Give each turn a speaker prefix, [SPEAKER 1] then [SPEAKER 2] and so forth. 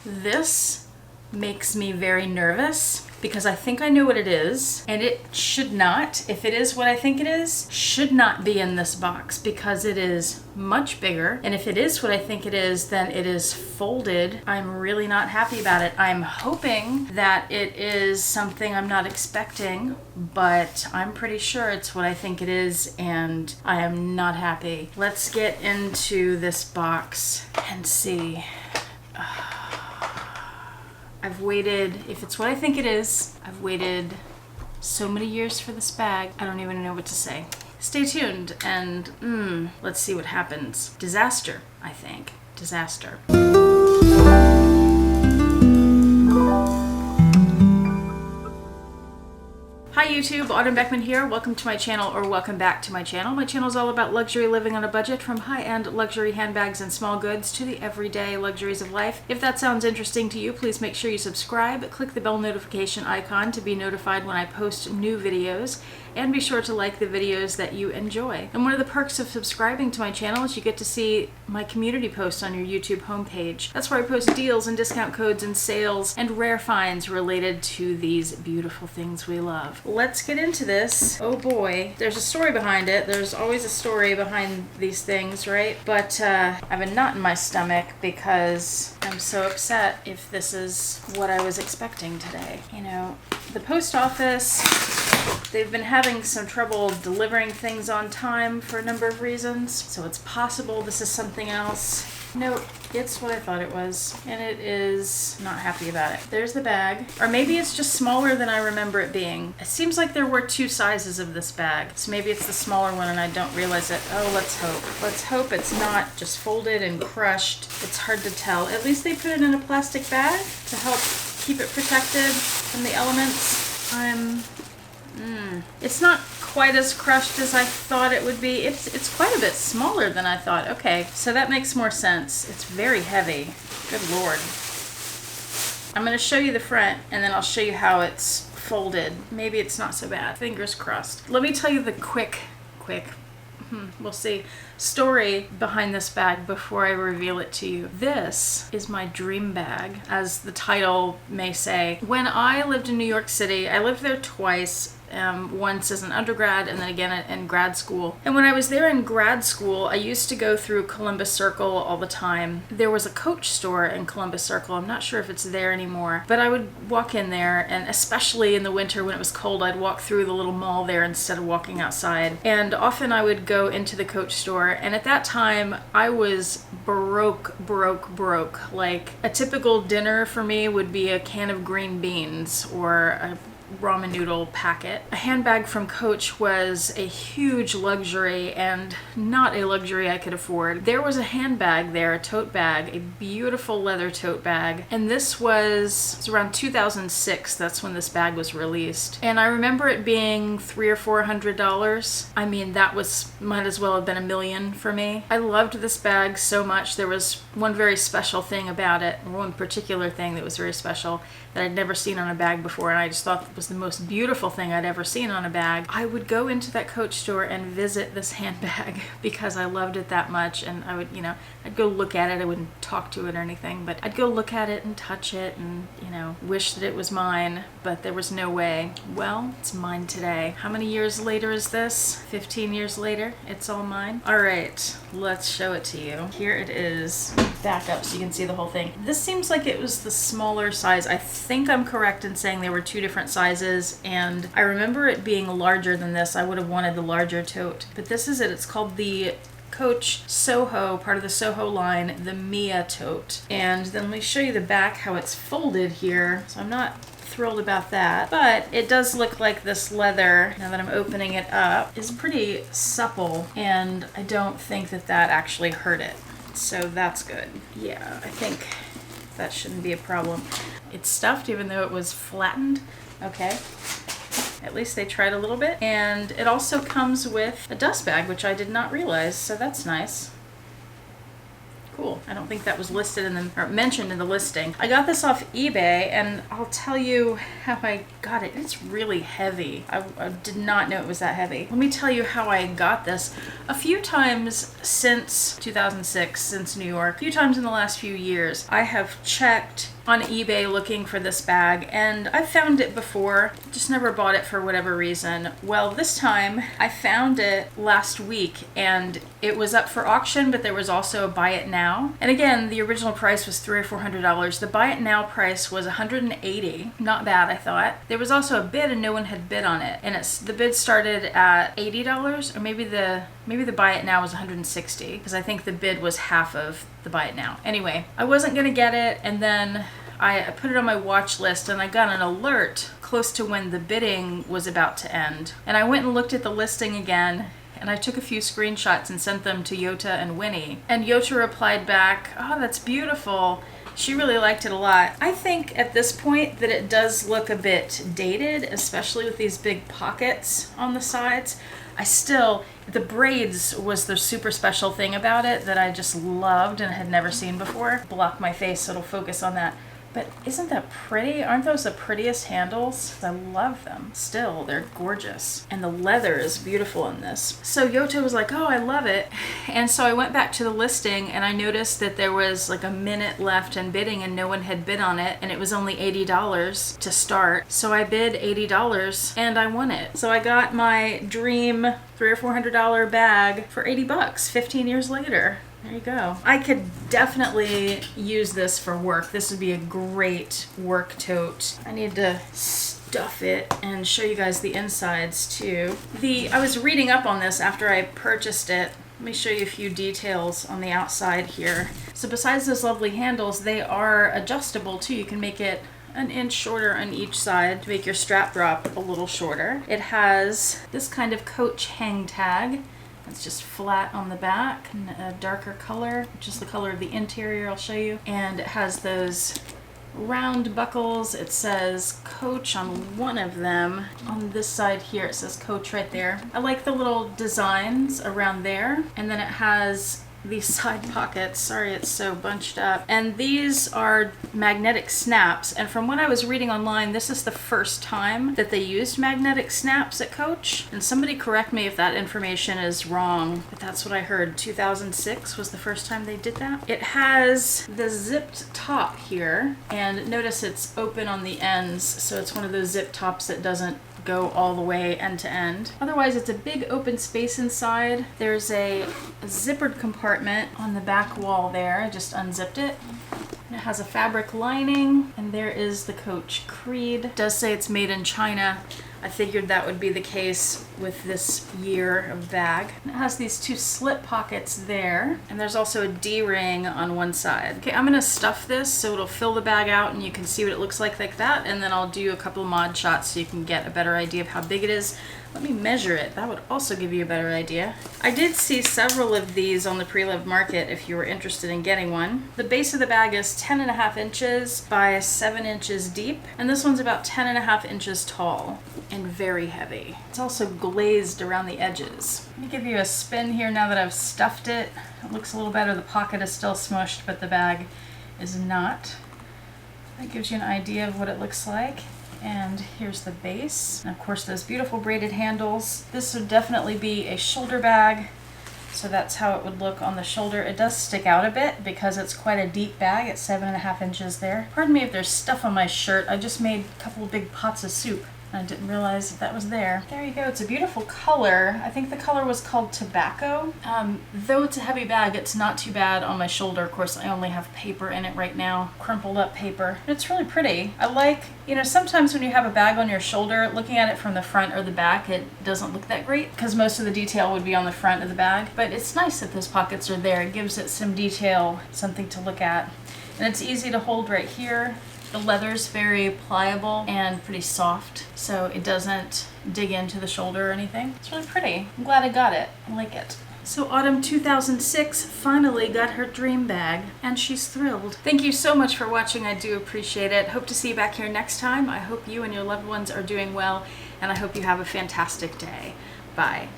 [SPEAKER 1] This makes me very nervous because I think I know what it is, and it should not, if it is what I think it is, should not be in this box because it is much bigger. And if it is what I think it is, then it is folded. I'm really not happy about it. I'm hoping that it is something I'm not expecting, but I'm pretty sure it's what I think it is, and I am not happy. Let's get into this box and see. I've waited, if it's what I think it is, I've waited so many years for this bag, I don't even know what to say. Stay tuned and let's see what happens. Disaster, I think. Disaster. Hi YouTube, Autumn Beckman here. Welcome to my channel, or welcome back to my channel. My channel is all about luxury living on a budget, from high-end luxury handbags and small goods to the everyday luxuries of life. If that sounds interesting to you, please make sure you subscribe, click the bell notification icon to be notified when I post new videos, and be sure to like the videos that you enjoy. And one of the perks of subscribing to my channel is you get to see my community posts on your YouTube homepage. That's where I post deals and discount codes and sales and rare finds related to these beautiful things we love. Let's get into this. Oh boy, there's a story behind it. There's always a story behind these things, right? But I have a knot in my stomach because I'm so upset if this is what I was expecting today. You know, the post office, they've been having some trouble delivering things on time for a number of reasons, so it's possible this is something else. Nope, it's what I thought it was, and it is not happy about it. There's the bag, or maybe it's just smaller than I remember it being. It seems like there were two sizes of this bag, so maybe it's the smaller one and I don't realize it. Oh, let's hope. Let's hope it's not just folded and crushed. It's hard to tell. At least they put it in a plastic bag to help keep it protected from the elements. It's not quite as crushed as I thought it would be. It's quite a bit smaller than I thought. Okay, so that makes more sense. It's very heavy. Good Lord. I'm going to show you the front, and then I'll show you how it's folded. Maybe it's not so bad. Fingers crossed. Let me tell you the quick, we'll see, story behind this bag before I reveal it to you. This is my dream bag, as the title may say. When I lived in New York City, I lived there twice. Once as an undergrad and then again in grad school. And when I was there in grad school, I used to go through Columbus Circle all the time. There was a Coach store in Columbus Circle. I'm not sure if it's there anymore, but I would walk in there, and especially in the winter when it was cold, I'd walk through the little mall there instead of walking outside. And often I would go into the Coach store, and at that time I was broke. Like, a typical dinner for me would be a can of green beans or a ramen noodle packet. A handbag from Coach was a huge luxury, and not a luxury I could afford. There was a handbag there, a tote bag, a beautiful leather tote bag, and this was around 2006. That's when this bag was released, and I remember it being $300 or $400. I mean, that might as well have been $1 million for me. I loved this bag so much. There was one very special thing about it, one particular thing that was very special that I'd never seen on a bag before, and I just thought it was the most beautiful thing I'd ever seen on a bag. I would go into that Coach store and visit this handbag because I loved it that much, and I would, I'd go look at it. I wouldn't talk to it or anything, but I'd go look at it and touch it and, wish that it was mine, but there was no way. Well, it's mine today. How many years later is this? 15 years later, it's all mine. All right, let's show it to you. Here it is. Back up so you can see the whole thing. This seems like it was the smaller size. I think I'm correct in saying there were two different sizes, and I remember it being larger than this. I would have wanted the larger tote, but this is it. It's called the Coach Soho, part of the Soho line, the Mia tote. And then let me show you the back, how it's folded here. So I'm not thrilled about that, but it does look like this leather, now that I'm opening it up, is pretty supple, and I don't think that actually hurt it. So that's good. Yeah, I think that shouldn't be a problem. It's stuffed even though it was flattened. Okay. At least they tried a little bit. And it also comes with a dust bag, which I did not realize, so that's nice. Cool. I don't think that was listed or mentioned in the listing. I got this off eBay, and I'll tell you how I got it. It's really heavy. I did not know it was that heavy. Let me tell you how I got this. A few times since 2006, since New York, a few times in the last few years, I have checked on eBay looking for this bag, and I've found it before, just never bought it for whatever reason. Well, this time I found it last week and it was up for auction, but there was also a buy it now. And again, the original price was $300 or $400. The buy it now price was $180. Not bad, I thought. There was also a bid and no one had bid on it. And the bid started at $80, or maybe the buy it now was $160, because I think the bid was half of the buy it now. Anyway, I wasn't gonna get it, and then I put it on my watch list and I got an alert close to when the bidding was about to end. And I went and looked at the listing again, and I took a few screenshots and sent them to Yota and Winnie. And Yota replied back, "Oh, that's beautiful." She really liked it a lot. I think at this point that it does look a bit dated, especially with these big pockets on the sides. The braids was the super special thing about it that I just loved and had never seen before. Block my face so it'll focus on that. But isn't that pretty? Aren't those the prettiest handles? I love them. Still, they're gorgeous. And the leather is beautiful in this. So Yota was like, "Oh, I love it." And so I went back to the listing and I noticed that there was like a minute left in bidding and no one had bid on it, and it was only $80 to start. So I bid $80 and I won it. So I got my dream $300 or $400 bag for $80, 15 years later. There you go. I could definitely use this for work. This would be a great work tote. I need to stuff it and show you guys the insides too. I was reading up on this after I purchased it. Let me show you a few details on the outside here. So besides those lovely handles, they are adjustable too. You can make it an inch shorter on each side to make your strap drop a little shorter. It has this kind of Coach hang tag. It's just flat on the back, and a darker color, which is the color of the interior I'll show you. And it has those round buckles. It says Coach on one of them. On this side here it says Coach right there. I like the little designs around there. And then it has these side pockets. Sorry, it's so bunched up. And these are magnetic snaps. And from what I was reading online, this is the first time that they used magnetic snaps at Coach. And somebody correct me if that information is wrong, but that's what I heard. 2006 was the first time they did that. It has the zipped top here, and notice it's open on the ends, so it's one of those zip tops that doesn't go all the way end to end. Otherwise, it's a big open space inside. There's a zippered compartment on the back wall there. I just unzipped it. And it has a fabric lining, and there is the Coach Creed. It does say it's made in China. I figured that would be the case with this year of bag. And it has these two slip pockets there, and there's also a D-ring on one side. Okay, I'm gonna stuff this so it'll fill the bag out and you can see what it looks like that, and then I'll do a couple of mod shots so you can get a better idea of how big it is. Let me measure it. That would also give you a better idea. I did see several of these on the pre-loved market if you were interested in getting one. The base of the bag is 10.5 inches by 7 inches deep, and this one's about 10.5 inches tall and very heavy. It's also glazed around the edges. Let me give you a spin here now that I've stuffed it. It looks a little better. The pocket is still smushed, but the bag is not. That gives you an idea of what it looks like. And here's the base. And of course, those beautiful braided handles. This would definitely be a shoulder bag. So that's how it would look on the shoulder. It does stick out a bit because it's quite a deep bag. It's 7.5 inches there. Pardon me if there's stuff on my shirt. I just made a couple of big pots of soup. I didn't realize that was there. There you go. It's a beautiful color. I think the color was called Tobacco. Though it's a heavy bag, it's not too bad on my shoulder. Of course, I only have paper in it right now, crumpled up paper. But it's really pretty. I like, sometimes when you have a bag on your shoulder, looking at it from the front or the back, it doesn't look that great because most of the detail would be on the front of the bag. But it's nice that those pockets are there. It gives it some detail, something to look at. And it's easy to hold right here. The leather's very pliable and pretty soft, so it doesn't dig into the shoulder or anything. It's really pretty. I'm glad I got it. I like it. So Autumn 2006 finally got her dream bag, and she's thrilled. Thank you so much for watching. I do appreciate it. Hope to see you back here next time. I hope you and your loved ones are doing well, and I hope you have a fantastic day. Bye.